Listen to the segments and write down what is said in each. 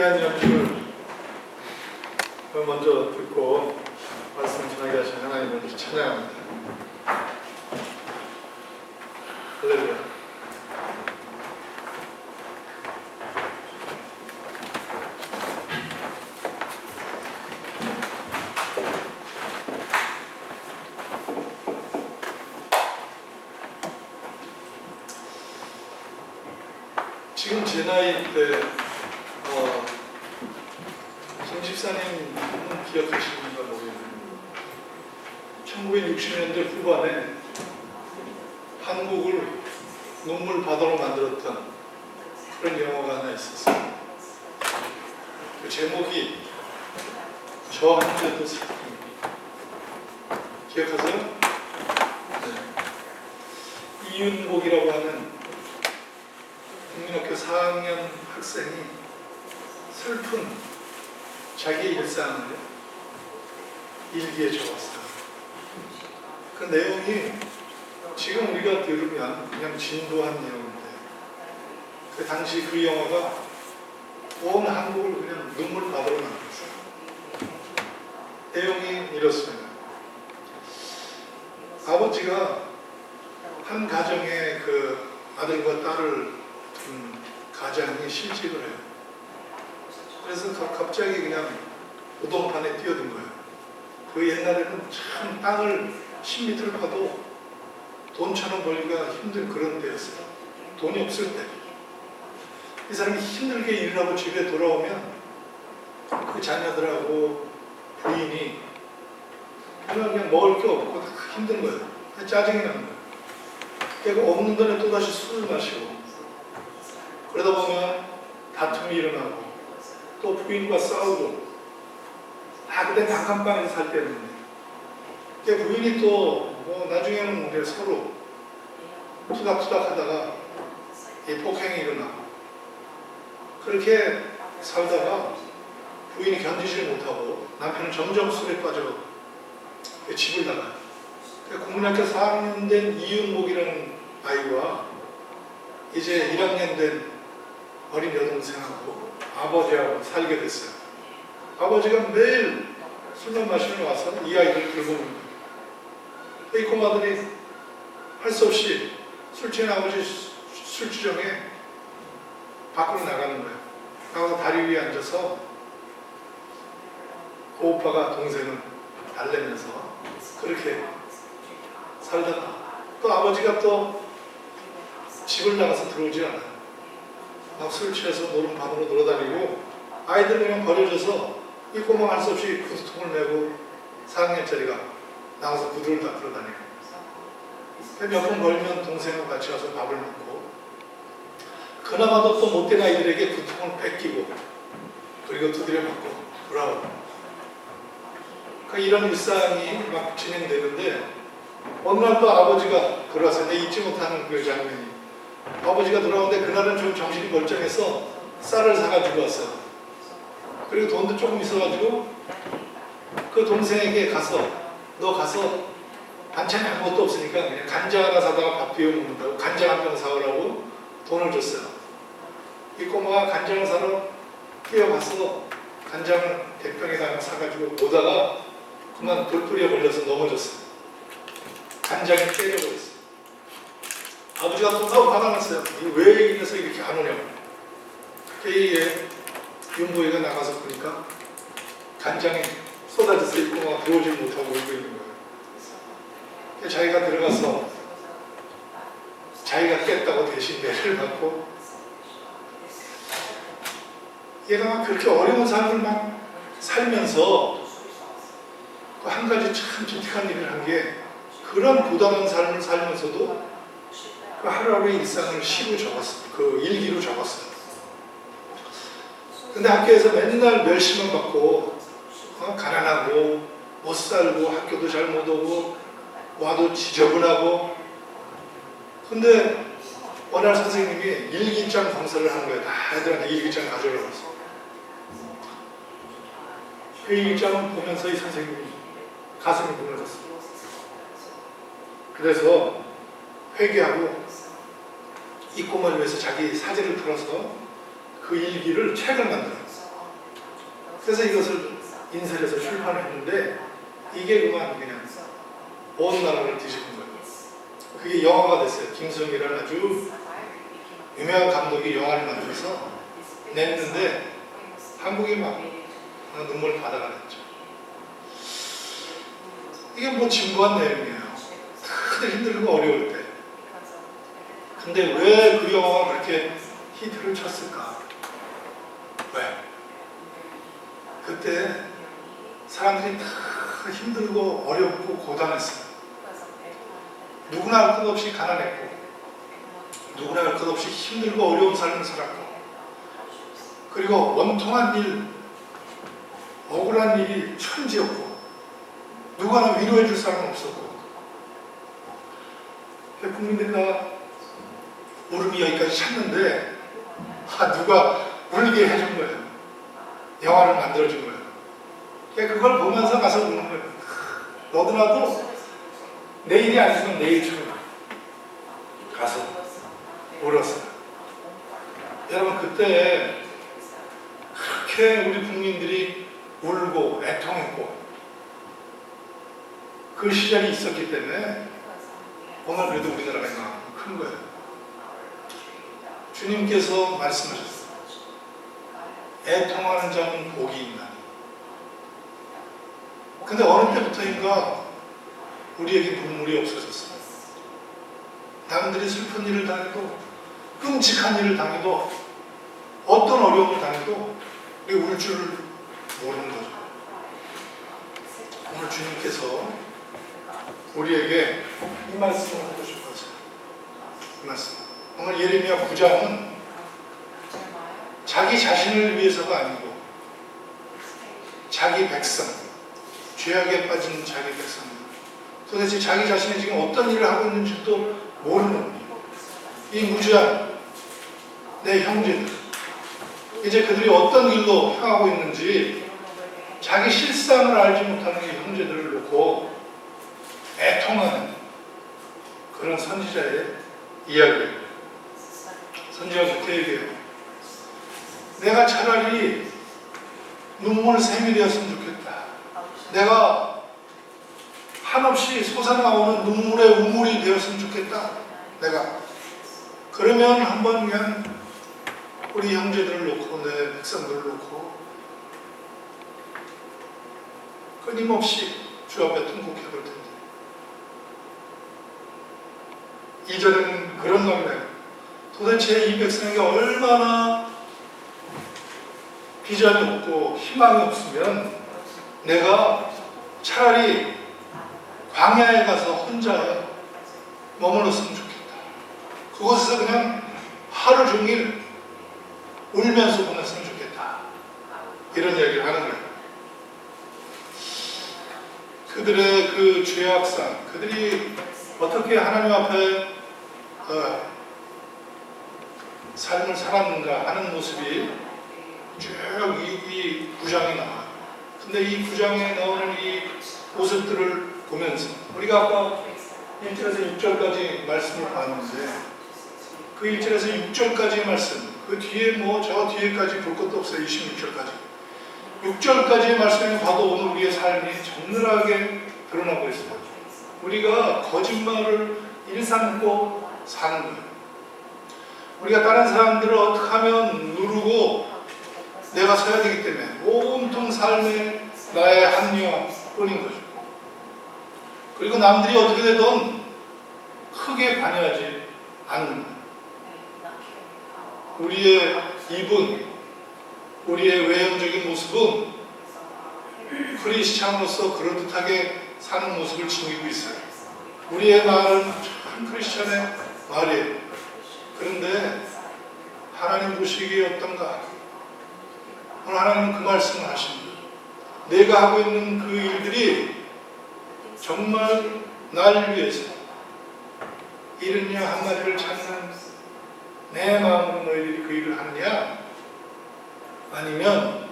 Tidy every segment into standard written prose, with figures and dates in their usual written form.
귀한 연주를 먼저 듣고 말씀 전하게 하신 하나님을 찬양합니다. 할렐루야. 지금 제 나이 때 김 집사님은 기억하시는가 모르겠는데 1960년대 후반에 한국을 눈물 바다로 만들었던 그런 영화가 하나 있었어요. 그 제목이 저 하늘에도 살펴입니다. 기억하세요? 네. 이윤복이라고 하는 국민학교 4학년 학생이 슬픈 자기의 일상을 일기에 적었어요. 그 내용이 지금 우리가 들으면 그냥 진부한 내용입니다. 그 당시 그 영화가 온 한국을 그냥 눈물 바다로 만들었어요. 내용이 이렇습니다. 아버지가 한 가정의 그 아들과 딸을 둔 가장이 실직을 해요. 그래서 갑자기 그냥 우동판에 뛰어든 거예요. 그 옛날에는 참 땅을 10m를 파도 돈 1,000원 벌기가 힘든 그런 때였어요. 돈이 없을 때. 이 사람이 힘들게 일을 하고 집에 돌아오면 그 자녀들하고 부인이 그냥 먹을 게 없고 다 힘든 거예요. 짜증이 나는 거예요. 그러니까 없는 돈에 또다시 술을 마시고 그러다 보면 다툼이 일어나고 또 부인과 싸우고 그때 단칸방에서 살 때였는데 그러니까 부인이 또 뭐 나중에는 우리 서로 투닥투닥 하다가 이 폭행이 일어나고 그렇게 살다가 부인이 견디질 못하고 남편은 점점 술에 빠져 집을 나가요. 국민학교 4학년 된 이윤목이라는 아이와 이제 1학년 된 어린 여동생하고 아버지하고 살게 됐어요. 아버지가 매일 술만 마시러 와서 이 아이를 들고 오는 거예요. 이 꼬마들이 할 수 없이 술 취한 아버지 술주정에 밖으로 나가는 거예요. 나가서 다리 위에 앉아서 그 오빠가 동생을 달래면서 그렇게 살다가 또 아버지가 또 집을 나가서 들어오지 않아요. 막 술 취해서 노름방으로 놀아다니고 아이들 그냥 버려져서 이 꼬마가 할 수 없이 구두통을 메고 4학년짜리가 나가서 구두를 다 끌어다니고 몇 번 걸면 동생하고 같이 와서 밥을 먹고 그나마도 또 못된 아이들에게 구두통을 뺏기고 그리고 두드려 맞고 돌아오고 그러니까 이런 일상이 막 진행되는데 어느 날 또 아버지가 돌아와서 내 잊지 못하는 그 장면이 아버지가 돌아오는데 그날은 좀 정신이 멀쩡해서 쌀을 사가지고 왔어요. 그리고 돈도 조금 있어가지고 그 동생에게 가서 너 가서 반찬이 아무것도 없으니까 그냥 간장 하나 사다가 밥 비워 먹는다고 간장 한 병 사오라고 돈을 줬어요. 이 꼬마가 간장을 사러 뛰어가서 간장을 대병에다가 사가지고 오다가 그만 돌뿌리에 걸려서 넘어졌어요. 간장이 때려버렸어요. 아버지가 또 너무 화가 났어요. 왜 이 녀석이 이렇게 안 오냐고. 회의에 윤보이가 나가서 보니까 간장이 쏟아져서 이 꼬마가 들어오지 못하고 울고 있는 거예요. 자기가 들어가서 자기가 깼다고 대신 매를 받고 얘가 그렇게 어려운 삶을 막 살면서 한 가지 참 기특한 일을 한 게 그런 고단한 삶을 살면서도 그 하루하루의 일상을 시로 적었어요. 그 일기로 적었어요. 근데 학교에서 맨날 멸시만 받고 가난하고 못 살고 학교도 잘 못 오고 와도 지저분하고 근데 어느 날 선생님이 일기장 검사를 하는 거예요. 다 애들한테 일기장 가져오라고 해서 그 일기장을 보면서 이 선생님이 가슴이 무너졌어요. 그래서 회개하고 이 꼬마를 위해서 자기 사진을 풀어서 그 일기를 책을 만들어요. 그래서 이것을 인쇄해서 출판을 했는데 이게 그만 그냥 온 나라를 뒤집은 거예요. 그게 영화가 됐어요. 김성이라는 아주 유명한 감독이 영화를 만들어서 냈는데 한국이 막 눈물 바다가 됐죠. 이게 뭐 진부한 내용이에요. 다들 힘들고 어려울 때. 근데 왜 그 영화가 그렇게 히트를 쳤을까? 왜? 그때 사람들이 다 힘들고 어렵고 고단했어요. 누구나 할 것 없이 가난했고 누구나 할 것 없이 힘들고 어려운 삶을 살았고 그리고 원통한 일, 억울한 일이 천지였고 누구 하나 위로해 줄 사람은 없었고 국민들이 다 울음이 여기까지 찼는데 누가 울게 해준 거예요. 영화를 만들어준 거예요. 그걸 보면서 가서 우는 거예요. 너도 나도 내일이 아니지만 내일처럼 가서 울었어요. 여러분 그때 그렇게 우리 국민들이 울고 애통했고 그 시절이 있었기 때문에 오늘 그래도 우리나라가 이만큼 큰 거예요. 주님께서 말씀하셨어요. 애통하는 자는 복이 있나니. 근데 어느 때부터인가 우리에게 눈물이 없어졌어요. 남들이 슬픈 일을 당해도 끔찍한 일을 당해도 어떤 어려움을 당해도 우리 울 줄을 모르는 거죠. 오늘 주님께서 우리에게 이 말씀을 하고 싶어서 이 말씀. 오늘 예레미야 9장은 자기 자신을 위해서가 아니고 자기 백성, 죄악에 빠진 자기 백성, 도대체 자기 자신이 지금 어떤 일을 하고 있는지도 모르는 이 무지한 내 형제들, 이제 그들이 어떤 길로 향하고 있는지 자기 실상을 알지 못하는 이 형제들을 놓고 애통하는 그런 선지자의 이야기예요. 선지자가 그렇게 얘기해요. 내가 차라리 눈물샘이 되었으면 좋겠다. 내가 한없이 솟아나오는 눈물의 우물이 되었으면 좋겠다. 내가 그러면 한번 그냥 우리 형제들을 놓고 내 백성들을 놓고 끊임없이 주 앞에 통곡해 볼 텐데 이전에는 그런 마음이에요. 도대체 이 백성에게 얼마나 비전이 없고 희망이 없으면 내가 차라리 광야에 가서 혼자 머물렀으면 좋겠다. 그곳에서 그냥 하루 종일 울면서 보냈으면 좋겠다. 이런 이야기를 하는 거예요. 그들의 그 죄악상, 그들이 어떻게 하나님 앞에 삶을 살았는가 하는 모습이 쭉 이 9장에 나와요. 근데 이 9장에 나오는 이 모습들을 보면서 우리가 아까 1절에서 6절까지 말씀을 봤는데 그 1절에서 6절까지의 말씀, 그 뒤에 저 뒤에까지 볼 것도 없어요. 26절까지. 6절까지의 말씀을 봐도 오늘 우리의 삶이 적나라하게 드러나고 있어요. 우리가 거짓말을 일삼고 사는 거예요. 우리가 다른 사람들을 어떻게 하면 누르고 내가 서야 되기 때문에 온통 삶에 나의 합리화뿐인 거죠. 그리고 남들이 어떻게 되든 크게 관여하지 않는 거예요. 우리의 입은, 우리의 외형적인 모습은 크리스찬으로서 그럴듯하게 사는 모습을 지니고 있어요. 우리의 말은 참 크리스찬의 말이에요. 그런데 하나님 보시기에 어떤가? 오늘 하나님은 그 말씀을 하십니다. 내가 하고 있는 그 일들이 정말 나를 위해서 이른 양 한 마리를 찾는 내 마음으로 너희들이 그 일을 하느냐? 아니면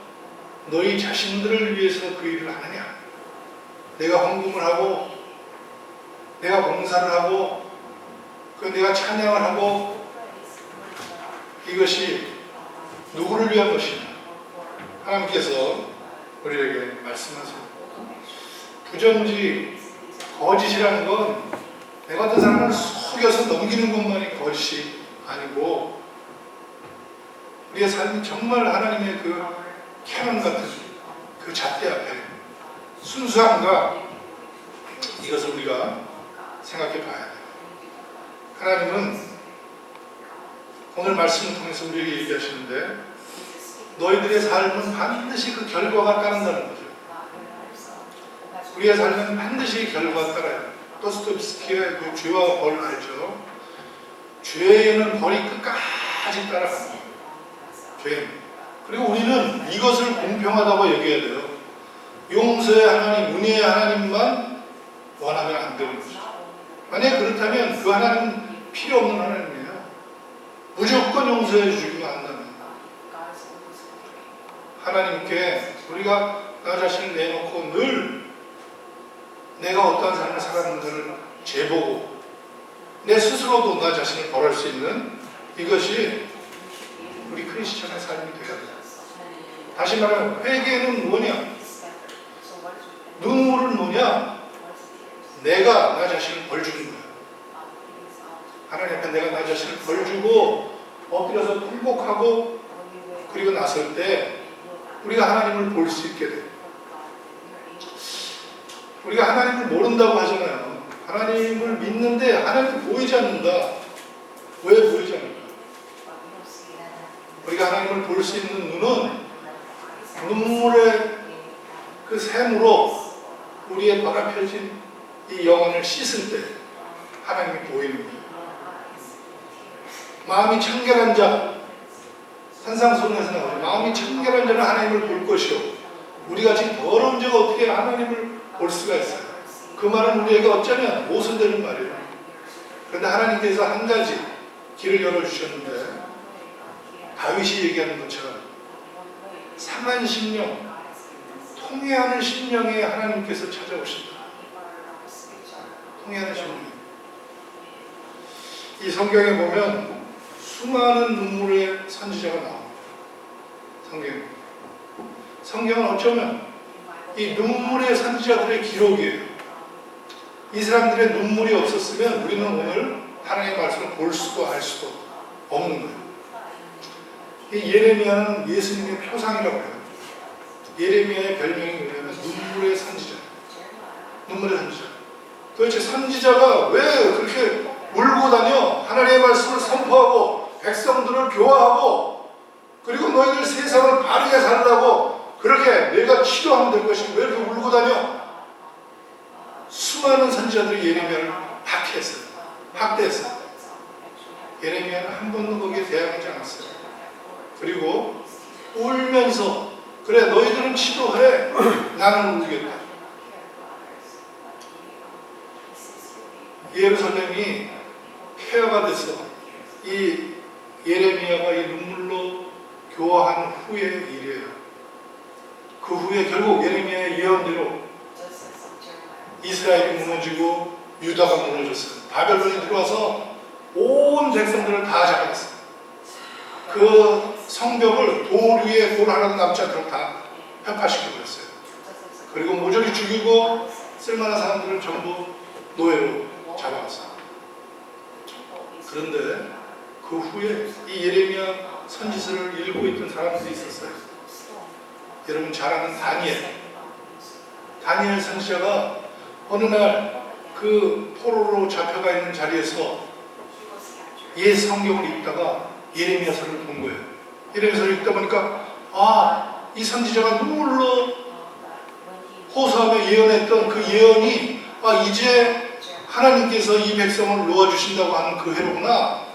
너희 자신들을 위해서 그 일을 하느냐? 내가 헌금을 하고 내가 봉사를 하고 내가 찬양을 하고 이것이 누구를 위한 것이냐? 하나님께서 우리에게 말씀하세요. 부정지, 거짓이라는 건 내가 어떤 사람을 속여서 넘기는 것만이 거짓이 아니고 우리의 삶이 정말 하나님의 그 캐논 같은 그 잣대 앞에 순수함과 이것을 우리가 생각해 봐야 돼요. 하나님은 오늘 말씀을 통해서 우리에게 얘기하시는데 너희들의 삶은 반드시 그 결과가 따른다는 거죠. 우리의 삶은 반드시 결과가 따라요. 도스토옙스키의 그 죄와 벌 알죠? 죄에는 벌이 끝까지 따라갑니다. 죄. 그리고 우리는 이것을 공평하다고 여겨야 돼요. 용서의 하나님, 은혜의 하나님만 원하면 안 되는 거죠. 만약에 그렇다면 그 하나님은 필요 없는 하나님이에요. 무조건 용서해 주기만 한다면 하나님께 우리가 나 자신을 내놓고 늘 내가 어떠한 삶을 살았는지를 재보고 내 스스로도 나 자신을 벌할 수 있는 이것이 우리의 크리스천의 삶이 되어야 돼요. 다시 말하면 회개는 뭐냐? 눈물은 뭐냐? 내가 나 자신을 벌주는 거야. 하나님 앞에 내가 나 자신을 벌주고 엎드려서 굴복하고 그리고 나설 때 우리가 하나님을 볼 수 있게 돼요. 우리가 하나님을 모른다고 하잖아요. 하나님을 믿는데 하나님이 보이지 않는다. 왜 보이지 않는가? 우리가 하나님을 볼 수 있는 눈은 눈물의 그 샘으로 우리의 바람펴진 이 영혼을 씻을 때 하나님이 보이는 거예요. 마음이 청결한 자, 산상수훈에서 나오죠. 마음이 청결한 자는 하나님을 볼 것이요. 우리가 지금 더러운 자가 어떻게 하나님을 볼 수가 있어요. 그 말은 우리에게 어쩌면 모순되는 말이에요. 그런데 하나님께서 한 가지 길을 열어주셨는데 다윗이 얘기하는 것처럼 상한 심령, 통회하는 심령에 하나님께서 찾아오신다. 통회하는 심령. 이 성경에 보면 수많은 눈물의 선지자가 나옵니다. 성경은 어쩌면 이 눈물의 선지자들의 기록이에요. 이 사람들의 눈물이 없었으면 우리는 오늘 하나님의 말씀을 볼 수도 알 수도 없는 거예요. 이 예레미야는 예수님의 표상이라고 해요. 예레미야의 별명이 뭐냐면 눈물의 선지자. 눈물의 선지자. 도대체 선지자가 왜 그렇게 울고 다녀? 하나님의 말씀을 선포하고 백성들을 교화하고 그리고 너희들 세상을 바르게 살라고 그렇게 내가 치료하면 될 것이 왜 이렇게 울고 다녀? 수많은 선지자들이 예레미야를 학대했어요. 예레미야는 한 번도 거기에 대항하지 않았어요. 그리고 울면서 그래 너희들은 치료해 나는 울겠다. 예루살렘이 폐허가 돼서 이 예레미야가 이 눈물로 교화한 후의 일이에요. 그 후에 결국 예레미야의 예언대로 이스라엘이 무너지고 유다가 무너졌어요. 바벨론이 들어와서 온 백성들을 다 잡아갔어요. 그 성벽을 돌 위에 돌 하나도 남지 않도록 다 펴파시켜버렸어요. 그리고 모조리 죽이고 쓸만한 사람들은 전부 노예로 잡아갔어요. 그런데 그 후에 이 예레미야 선지서를 읽고 있던 사람들이 있었어요. 여러분 잘 아는 다니엘 선지자가 어느 날 그 포로로 잡혀가 있는 자리에서 옛 성경을 읽다가 예레미야서를 본 거예요. 예레미야서를 읽다 보니까 이 선지자가 눈물로 호소하며 예언했던 그 예언이 이제 하나님께서 이 백성을 놓아주신다고 하는 그 해로구나.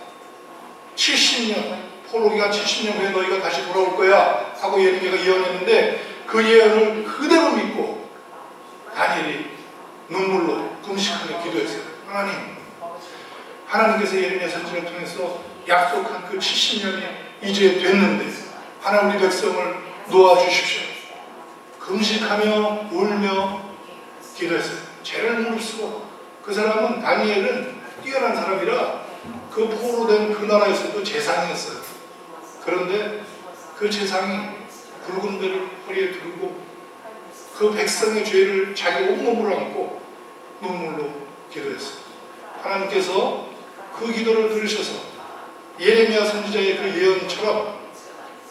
70년 포로기간 70년 후에 너희가 다시 돌아올 거야 하고 예레미야가 예언했는데 그 예언을 그대로 믿고 다니엘이 눈물로 금식하며 기도했어요. 하나님께서 예레미야 선지자를 통해서 약속한 그 70년이 이제 됐는데 하나님 우리 백성을 놓아주십시오. 금식하며 울며 기도했어요. 죄를 무릅쓰고 그 사람은 다니엘은 뛰어난 사람이라 그 포로된 그 나라에서도 재상이었어요. 그런데 그 재상이 굵은 배를 허리에 들고 그 백성의 죄를 자기 온몸으로 안고 눈물로 기도했어요. 하나님께서 그 기도를 들으셔서 예레미야 선지자의 그 예언처럼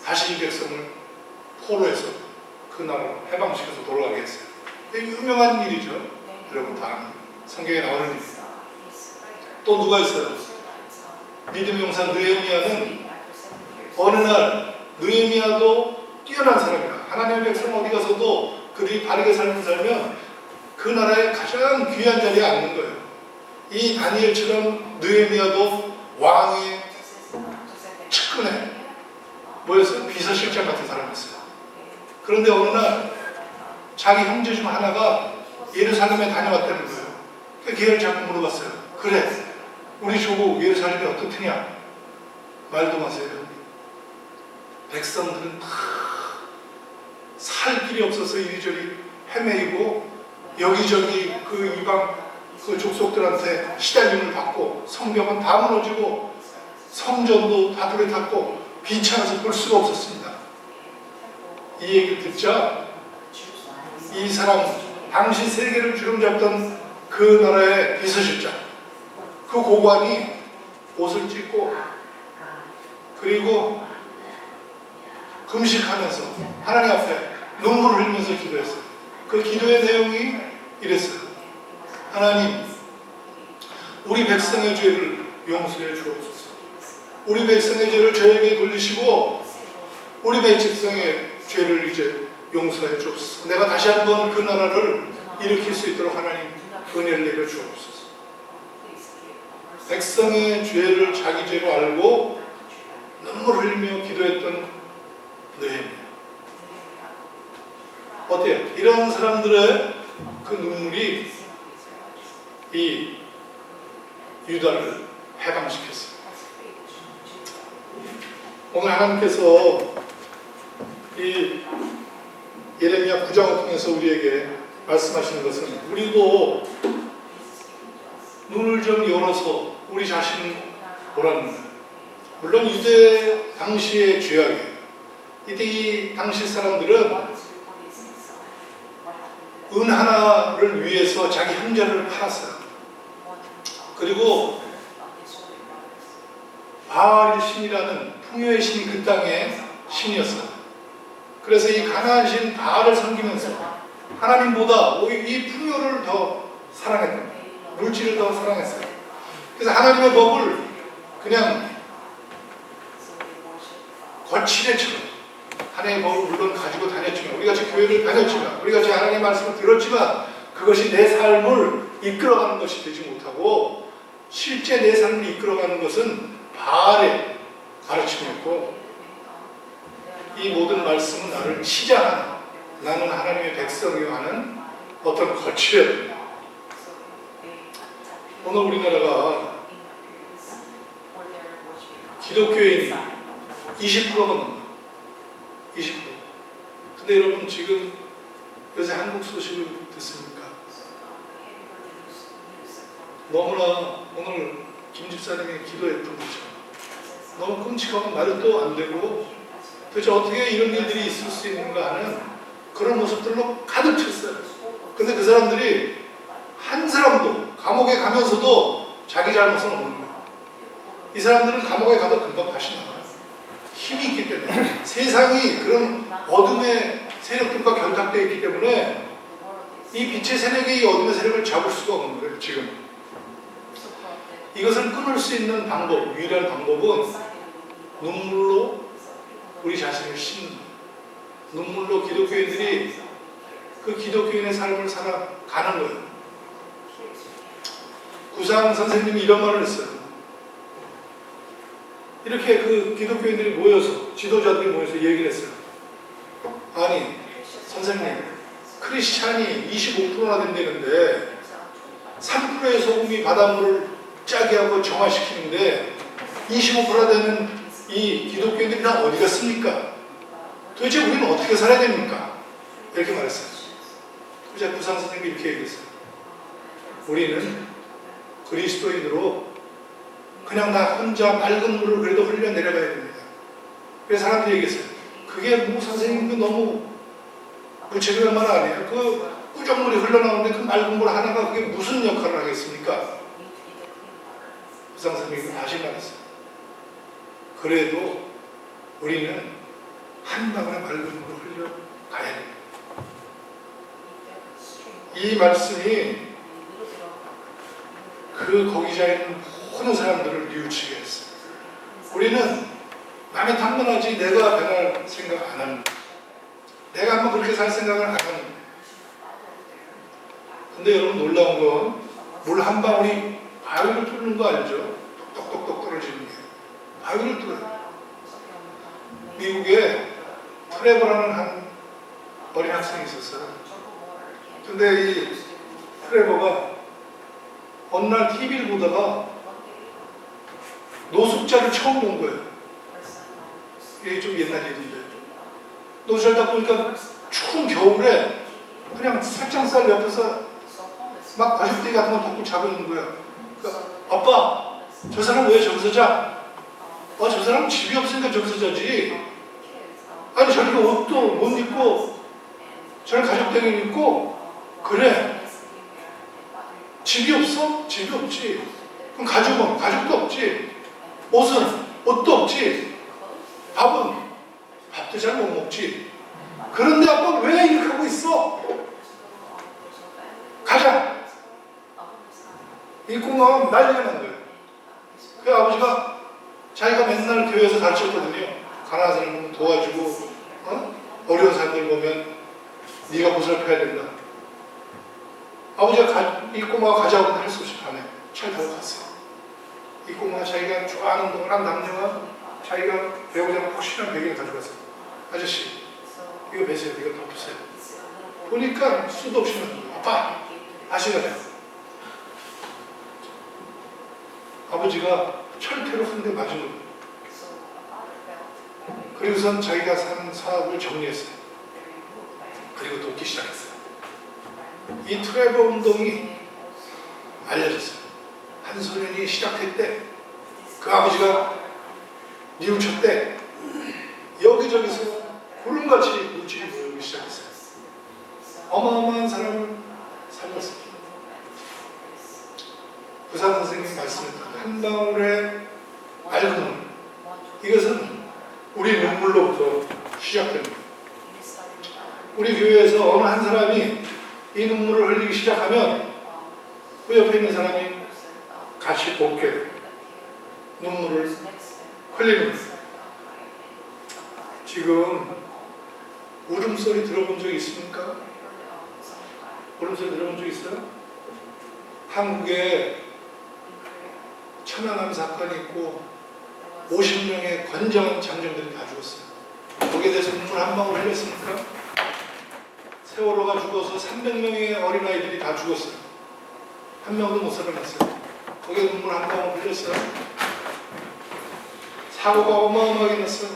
다시 이 백성을 포로에서 그 나라로 해방시켜서 돌아가게 했어요. 이게 유명한 일이죠. 여러분 다 아는 성경에 나오는 일이에요. 또 누가 있어요? 믿음의 용사 느헤미야는 어느 날 느헤미야도 뛰어난 사람이라 하나님의 백성 어디 가서도 그들이 바르게 삶을 살면 그 나라의 가장 귀한 자리에 앉는 거예요. 이 다니엘처럼 느헤미야도 왕의 측근에 뭐였어요? 비서실장 같은 사람이었어요. 그런데 어느 날 자기 형제 중 하나가 예루살렘에 다녀왔다는 거예요. 걔를 자꾸 물어봤어요. 그래, 우리 조국 예루살렘이 어떻느냐? 말도 마세요. 백성들은 다 살 길이 없어서 이리저리 헤매이고 여기저기 그 이방 그 족속들한테 시달림을 받고 성벽은 다 무너지고 성전도 다 불에 탔고 비참해서 볼 수가 없었습니다. 이 얘기를 듣자 이 사람, 당시 세계를 주름잡던 그 나라의 비서실장, 그 고관이 옷을 찢고 그리고 금식하면서 하나님 앞에 눈물을 흘리면서 기도했어요. 그 기도의 내용이 이랬어요. 하나님, 우리 백성의 죄를 용서해 주옵소서. 우리 백성의 죄를 저에게 돌리시고 우리 백성의 죄를 이제 용서해 주옵소서. 내가 다시 한번 그 나라를 일으킬 수 있도록 하나님 은혜를 내려 주옵소서. 백성의 죄를 자기 죄로 알고 눈물 흘리며 기도했던 느헤미야. 어때요? 이런 사람들의 그 눈물이 이 유다를 해방시켰어요. 오늘 하나님께서 이 예레미야 9장을 통해서 우리에게 말씀하시는 것은 우리도 눈을 좀 열어서 우리 자신을 보라는 거예요. 물론 이때 당시의 죄악이에요. 이때 이 당시 사람들은 은 하나를 위해서 자기 형제를 팔았어요. 그리고 바알의 신이라는 풍요의 신이 그 땅의 신이었어요. 그래서 이 가나안 신 바알을 섬기면서 하나님보다 이 풍요를 더 사랑했던 거예요. 물질을 더 사랑했어요. 그래서 하나님의 법을 그냥 거칠애처럼 하나님의 법을 물론 가지고 다녔지만, 우리같이 교회를 다녔지만, 우리같이 하나님의 말씀을 들었지만 그것이 내 삶을 이끌어가는 것이 되지 못하고 실제 내 삶을 이끌어가는 것은 바알의 가르침이었고, 이 모든 말씀은 나를 치장하는, 나는 하나님의 백성이요 하는 어떤 거칠애. 오늘 우리나라가 기독교인이 20%가 넘는 20%. 근데 여러분 지금 요새 한국 소식을 듣습니까? 너무나 오늘 김 집사님이 기도했던 것처럼 너무 끔찍하고 말도 안 되고 도대체 어떻게 이런 일들이 있을 수 있는가 하는 그런 모습들로 가득 찼어요. 근데 그 사람들이 한 사람도 감옥에 가면서도 자기 잘못은 없는 거예요. 이 사람들은 감옥에 가도 금방 다시 나와요. 힘이 있기 때문에, 세상이 그런 어둠의 세력들과 결탁되어 있기 때문에 이 빛의 세력이 이 어둠의 세력을 잡을 수가 없는 거예요. 지금 이것을 끊을 수 있는 방법, 유일한 방법은 눈물로 우리 자신을 씻는, 눈물로 기독교인들이 그 기독교인의 삶을 살아가는 거예요. 구상 선생님이 이런 말을 했어요. 이렇게 그 기독교인들이 모여서, 지도자들이 모여서 얘기를 했어요. 아니, 선생님, 크리스찬이 25%나 된다는데 3%의 소금이 바닷물을 짜게 하고 정화시키는데 25%나 되는 이 기독교인들이 다 어디 갔습니까? 도대체 우리는 어떻게 살아야 됩니까? 이렇게 말했어요. 그래서 구상 선생님이 이렇게 얘기했어요. 우리는 그리스도인으로 그냥 나 혼자 맑은 물을 그래도 흘려 내려가야 됩니다. 그래서 사람들이 얘기했어요. 그게 뭐 선생님도 너무 구체적인 말 아니에요. 그 꾸정물이 흘러나오는데 그 맑은 물 하나가 그게 무슨 역할을 하겠습니까? 구상 선생님이 다시 말했어요. 그래도 우리는 한 방울의 맑은 물을 흘려 가야 됩니다. 이 말씀이 그 거기자 있는 모든 사람들을 뉘우치게 했어요. 우리는 남이 탐문하지 내가 변할 생각 안 합니다. 내가 한번 그렇게 살 생각을 안 합니다. 근데 여러분 놀라운 건 물 한 방울이 바위를 뚫는 거 알죠? 똑똑똑똑 떨어지는 게 바위를 뚫어요. 미국에 트레버라는 한 어린 학생이 있었어요. 근데 이 트레버가 어느 날 TV를 보다가 노숙자를 처음 본 거예요. 이게 좀 옛날 얘기인데. 노숙자를 딱 보니까 추운 겨울에 그냥 살짝살 옆에서 막 가죽대기 같은 거 덮고 자고 있는 거예요. 그러니까 아빠, 저 사람 왜 저기서 자? 저 사람 집이 없으니까 저기서 자지. 아니 저렇게 옷도 못 입고 저런 가족들이 입고 그래. 집이 없어? 집이 없지. 그럼 가족은? 가족도 없지. 옷은? 옷도 없지. 밥도 잘 못 먹지. 그런데 아빠 왜 이렇게 하고 있어? 가자. 이 꼬마가 난리가 난 거예요. 그 아버지가 자기가 맨날 교회에서 가르쳤거든요. 가난한 사람 보면 도와주고 어려운 사람들 보면 네가 보살펴야 된다. 아버지가 이 꼬마가 가자고 할 수 없이 밤에 차를 타고 갔어요. 이 꼬마가 자기가 좋아하는 동그란 남녀가 자기가 배우자는 혹시나 베개를 가져갔어요. 아저씨 이거 매세요. 이거 덮으세요. 보니까 수도 없이 나는 거예요. 아빠 아시잖아요. 아버지가 철퇴로 한 대 맞은 거예요. 그리고선 자기가 산 사업을 정리했어요. 그리고 돕기 시작했어요. 이 트레버 운동이 알려졌어요. 한소년이 시작할 때 그 아버지가 뉘우쳤대 여기저기서 구름같이 물질이 모이기 시작했어요. 어마어마한 사람을 살렸어요. 부산 선생님이 말씀했던 한 방울의 맑은 물, 이것은 우리 눈물로부터 시작됩니다. 우리 교회에서 어느 한 사람이 이 눈물을 흘리기 시작하면 그 옆에 있는 사람이 같이 돕게 눈물을 흘리는 거예요. 지금 울음소리 들어본 적 있습니까? 울음소리 들어본 적 있어요? 한국에 천안함 사건이 있고 50명의 건장한 장정들이 다 죽었어요. 거기에 대해서 눈물 한 방울 흘렸습니까? 세월호가 죽어서 300명의 어린아이들이 다 죽었어요. 한 명도 못 살아났어요. 거기에 눈물 한 방울 흘렸어요. 사고가 어마어마하게 났어요.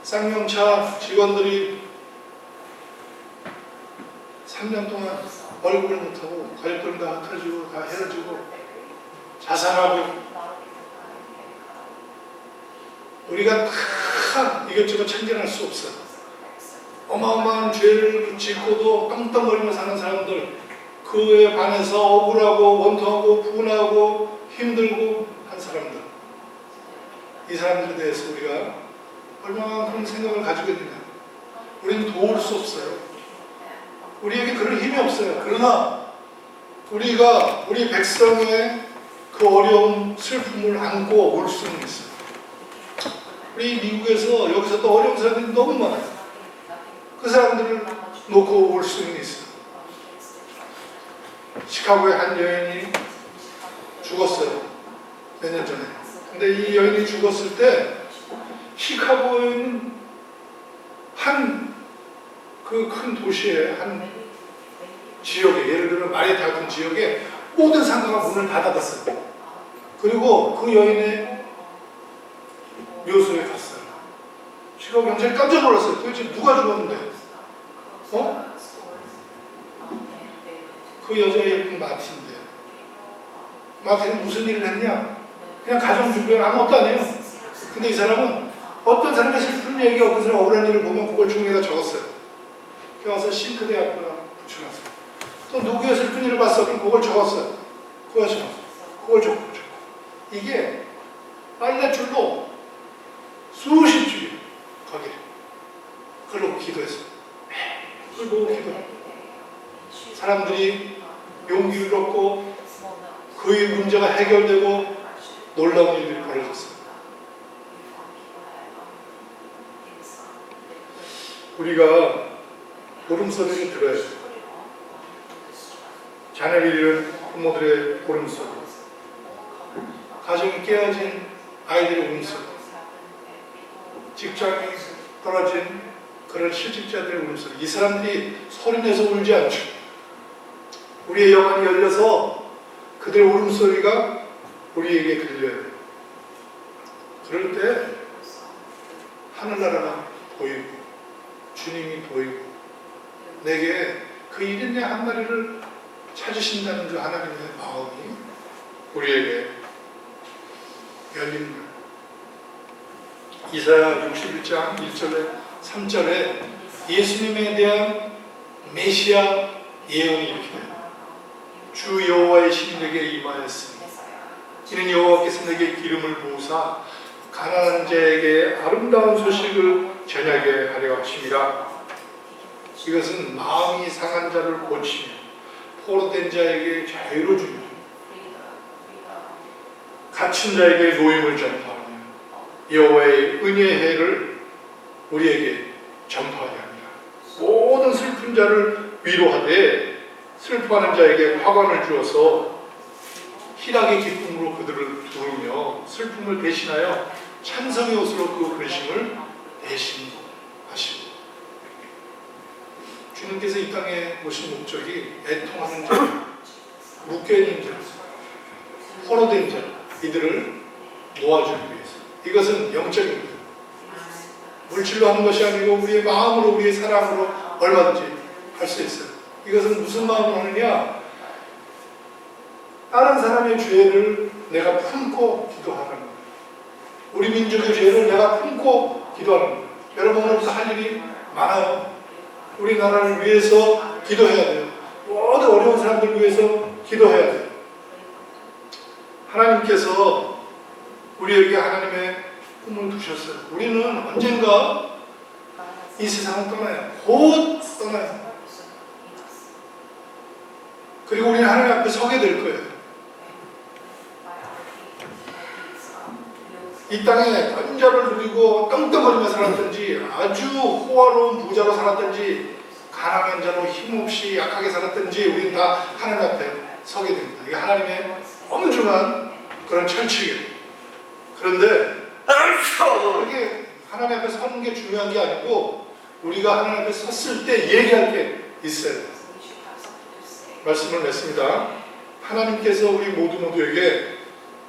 쌍용차 직원들이 3년 동안 월급을 못하고 가족들 다 흩어지고 다 헤어지고 자살하고 우리가 다 이것저것 참견할 수 없어요. 어마어마한 죄를 짓고도 떵떵거리며 사는 사람들, 그에 반해서 억울하고 원통하고 분하고 힘들고 한 사람들, 이 사람들에 대해서 우리가 얼마나 그런 생각을 가지고 있느냐. 우리는 도울 수 없어요. 우리에게 그런 힘이 없어요. 그러나 우리가 우리 백성의 그 어려움, 슬픔을 안고 올 수는 있어요. 우리 미국에서 여기서 또 어려운 사람들이 너무 많아요. 그 사람들을 놓고 올 수는 있어요. 시카고의 한 여인이 죽었어요. 몇 년 전에. 근데 이 여인이 죽었을 때 시카고에 있는 한 그 큰 도시의 한 지역에, 예를 들어 마리타군 지역에 모든 상가가 문을 닫아놨어요. 그리고 그 여인의 묘소에 갔어요. 시카고 경찰이 깜짝 놀랐어요. 도대체 누가 죽었는데? 그 여자의 이름 마틴인데. 마틴은 무슨 일을 했냐? 그냥 가정주부야. 아무것도 안 해요. 근데 이 사람은 어떤 사람의 슬픈 얘기, 어떤 사람의 억울한 일을 보면 그걸 종이에다 적었어요. 그래서 싱크대 앞에다 붙여놨어요. 또 누구의 슬픈 일을 봤어? 그럼 그걸 적었어요. 그걸 적었어요. 그걸 적고. 이게 빨랫줄로 수십 줄이 거기에. 그걸 보고 기도했어요. 그걸 보고 기도해요. 사람들이 용기를 얻고 그의 문제가 해결되고 놀라운 일들이 벌어졌어요. 우리가 울음소리를 들어야 해요. 자녀를 잃은 부모들의 울음소리, 가정이 깨어진 아이들의 울음소리, 직장이 떨어진 그런 실직자들의 울음소리. 이 사람들이 소리내서 울지 않죠. 우리의 영혼이 열려서 그들의 울음소리가 우리에게 들려요. 그럴 때 하늘나라가 보이고 주님이 보이고 내게 그 1인의 한 마리를 찾으신다는 그 하나님의 마음이 우리에게 열리는 거예요. 이사야 61장 1절에 3절에 예수님에 대한 메시아 예언이 이렇게 돼요. 주 여호와의 신이 내게 임하였으니 이는 여호와께서 내게 기름을 부으사 가난한 자에게 아름다운 소식을 전하게 하려 하심이라. 이것은 마음이 상한 자를 고치며 포로된 자에게 자유를 주며 갇힌 자에게 노임을 전파하며 여호와의 은혜의 해를 우리에게 전파하려 합니다. 모든 슬픈 자를 위로하되 슬퍼하는 자에게 화관을 주어서 희락의 기쁨으로 그들을 두르며 슬픔을 대신하여 찬성의 옷으로 그 근심을 대신하시고. 주님께서 이 땅에 오신 목적이 애통하는 자, 묶여있는 자, 포로된 자, 이들을 모아주기 위해서. 이것은 영적인 거예요. 물질로 하는 것이 아니고 우리의 마음으로, 우리의 사랑으로 얼마든지 할 수 있어요. 이것은 무슨 마음으로 하느냐? 다른 사람의 죄를 내가 품고 기도하는 거예요. 우리 민족의 죄를 내가 품고 기도하는 거예요. 여러분, 오늘부터 할 일이 많아요. 우리나라를 위해서 기도해야 돼요. 모든 어려운 사람들 위해서 기도해야 돼요. 하나님께서 우리에게 하나님의 꿈을 두셨어요. 우리는 언젠가 이 세상을 떠나요. 곧 떠나요. 그리고 우리는 하나님 앞에 서게 될 거예요. 이 땅에 번자를 누리고 떵떵거리며 살았든지 아주 호화로운 부자로 살았든지 가난한 자로 힘없이 약하게 살았든지 우리는 다 하나님 앞에 서게 됩니다. 이게 하나님의 엄중한 그런 철칙이에요. 그런데 그게 하나님 앞에 서는 게 중요한 게 아니고 우리가 하나님 앞에 섰을 때 얘기할 게 있어요. 말씀을 냈습니다. 하나님께서 우리 모두에게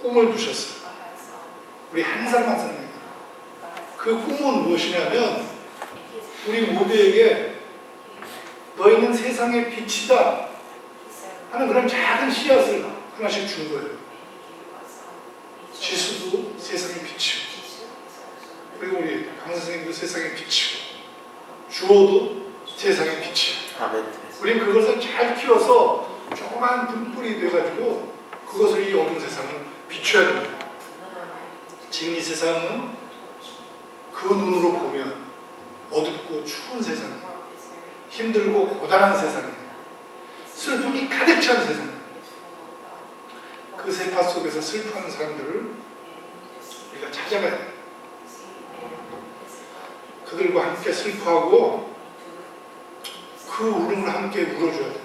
꿈을 주셨어요. 우리 한 사람 한 사람에게. 그 꿈은 무엇이냐면 우리 모두에게 너희는 세상의 빛이다 하는 그런 작은 씨앗을 하나씩 준 거예요. 지수도 세상의 빛이고, 그리고 우리 강 선생님도 세상의 빛이고, 주호도 세상의 빛이고, 아멘. 우리는 그것을 잘 키워서 조그만 등불이 돼가지고 그것을 이 어두운 세상을 비춰야 됩니다. 지금 이 세상은 그 눈으로 보면 어둡고 추운 세상이에요. 힘들고 고단한 세상이에요. 슬픔이 가득 찬 세상이에요. 그 세파 속에서 슬퍼하는 사람들을 우리가 찾아가야 돼요. 그들과 함께 슬퍼하고 그 울음을 함께 울어줘야 돼요.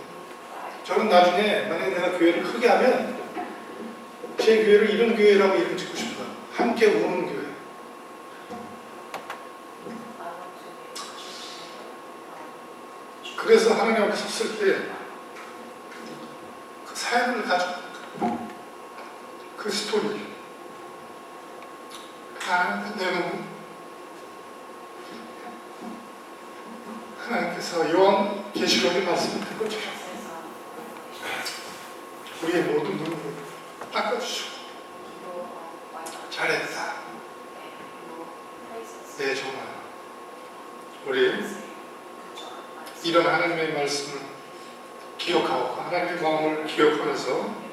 저는 나중에 만약에 내가 교회를 크게 하면 제 교회를 이런 교회라고 이름 짓고 싶어요. 함께 우는 교회. 그래서 하나님 앞에 섰을 때 그 사연을 가지고 그 스토리, 내가 하나님께서 요한 계시록의 말씀을 것처럼 우리의 모든 눈물을 닦아주시고 잘했다. 네, 정말 우리 이런 하나님의 말씀을 기억하고 하나님의 마음을 기억하면서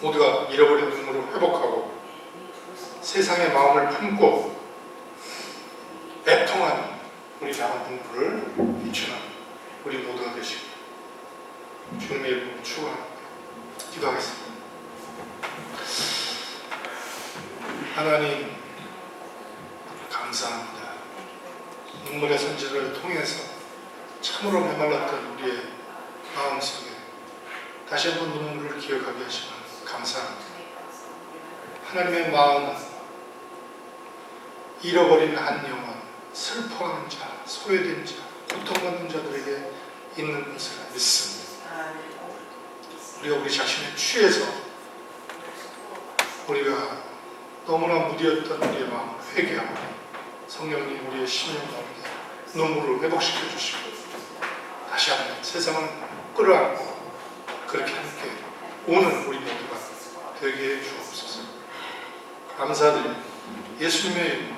모두가 잃어버린 눈물을 회복하고 세상의 마음을 품고 애통하는 우리 작은 눈물을 비추는 우리 모두가 되시고 주님의 이름으로 축원합니다. 기도하겠습니다. 하나님 감사합니다. 눈물의 선지를 통해서 참으로 메말랐던 우리의 마음속에 다시 한번 눈물을 기억하게 하시면 감사합니다. 하나님의 마음은 잃어버린 한 영혼, 슬퍼하는 자, 소외된 자, 고통받는 자들에게 있는 것을 믿습니다. 우리가 우리 자신에 취해서 우리가 너무나 무디었던 우리의 마음을 회개하고 성령님 우리의 심령 가운데 눈물을 회복시켜 주시고 다시 한번 세상을 끌어안고 그렇게 함께 오는 우리 모두가 되게 해 주옵소서. 감사드립니다. 예수님의